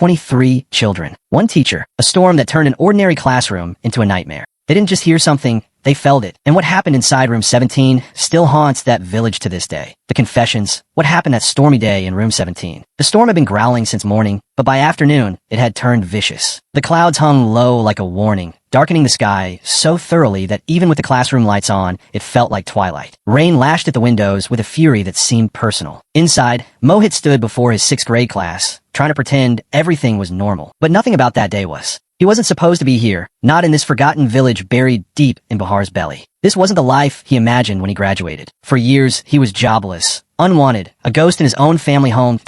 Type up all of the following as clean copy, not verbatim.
23 children. One teacher. A storm that turned an ordinary classroom into a nightmare. They didn't just hear something, they felt it. And what happened inside room 17 still haunts that village to this day. The confessions. What happened that stormy day in room 17. The storm had been growling since morning, but by afternoon, it had turned vicious. The clouds hung low like a warning, darkening the sky so thoroughly that even with the classroom lights on, it felt like twilight. Rain lashed at the windows with a fury that seemed personal. Inside, Mohit stood before his 6th grade class, trying to pretend everything was normal. But nothing about that day was. He wasn't supposed to be here, not in this forgotten village buried deep in Bahar's belly. This wasn't the life he imagined when he graduated. For years, he was jobless, unwanted, a ghost in his own family home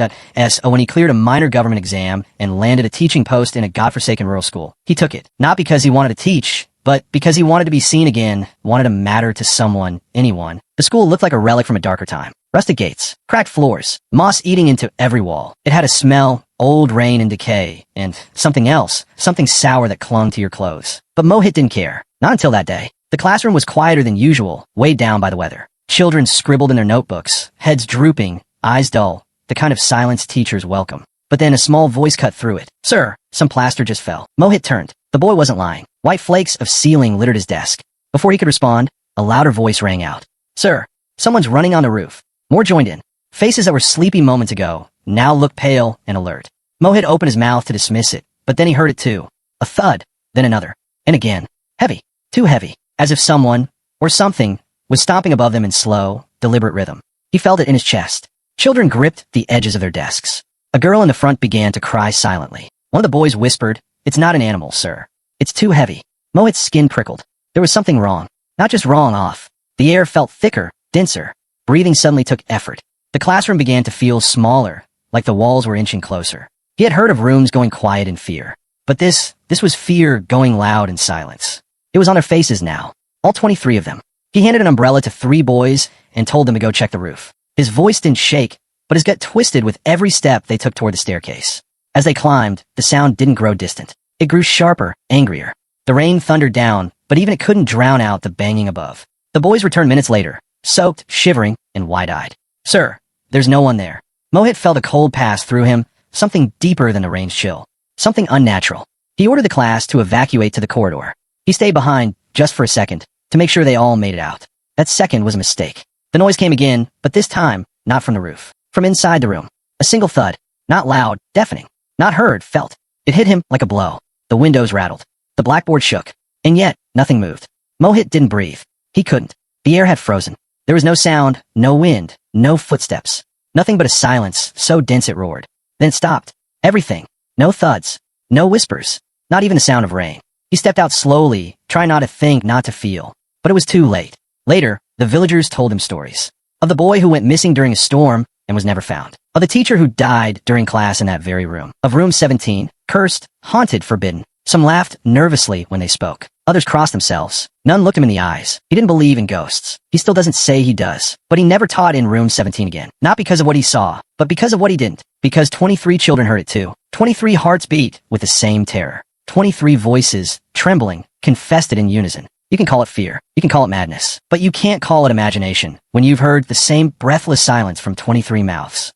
when he cleared a minor government exam and landed a teaching post in a godforsaken rural school. He took it, not because he wanted to teach, but because he wanted to be seen again, wanted to matter to someone, anyone. The school looked like a relic from a darker time. Rusted gates, cracked floors, moss eating into every wall. It had a smell, old rain and decay, and something else, something sour that clung to your clothes. But Mohit didn't care. Not until that day. The classroom was quieter than usual, weighed down by the weather. Children scribbled in their notebooks, heads drooping, eyes dull, the kind of silence teachers welcome. But then a small voice cut through it. "Sir," some plaster just fell. Mohit turned. The boy wasn't lying. White flakes of ceiling littered his desk. Before he could respond, a louder voice rang out. "Sir, someone's running on the roof." More joined in. Faces that were sleepy moments ago now looked pale and alert. Mohit opened his mouth to dismiss it, but then he heard it too. A thud, then another, and again. Heavy, too heavy, as if someone, or something, was stomping above them in slow, deliberate rhythm. He felt it in his chest. Children gripped the edges of their desks. A girl in the front began to cry silently. One of the boys whispered, "It's not an animal, sir. It's too heavy." Mohit's skin prickled. There was something wrong. Not just wrong off. The air felt thicker, denser. Breathing suddenly took effort. The classroom began to feel smaller, like the walls were inching closer. He had heard of rooms going quiet in fear. But this was fear going loud in silence. It was on their faces now. All 23 of them. He handed an umbrella to 3 boys and told them to go check the roof. His voice didn't shake, but his gut twisted with every step they took toward the staircase. As they climbed, the sound didn't grow distant. It grew sharper, angrier. The rain thundered down, but even it couldn't drown out the banging above. The boys returned minutes later, soaked, shivering, and wide-eyed. "Sir, there's no one there." Mohit felt a cold pass through him, something deeper than the rain's chill. Something unnatural. He ordered the class to evacuate to the corridor. He stayed behind, just for a second, to make sure they all made it out. That second was a mistake. The noise came again, but this time, not from the roof. From inside the room. A single thud. Not loud, deafening. Not heard, felt. It hit him like a blow. The windows rattled. The blackboard shook. And yet, nothing moved. Mohit didn't breathe. He couldn't. The air had frozen. There was no sound, no wind, no footsteps. Nothing but a silence, so dense it roared. Then it stopped. Everything. No thuds. No whispers. Not even the sound of rain. He stepped out slowly, trying not to think, not to feel. But it was too late. Later, the villagers told him stories. Of the boy who went missing during a storm and was never found. Of the teacher who died during class in that very room. Of room 17, cursed, haunted, forbidden. Some laughed nervously when they spoke. Others crossed themselves. None looked him in the eyes. He didn't believe in ghosts. He still doesn't say he does. But he never taught in room 17 again. Not because of what he saw, but because of what he didn't. Because 23 children heard it too. 23 hearts beat with the same terror. 23 voices, trembling, confessed it in unison. You can call it fear. You can call it madness. But you can't call it imagination when you've heard the same breathless silence from 23 mouths.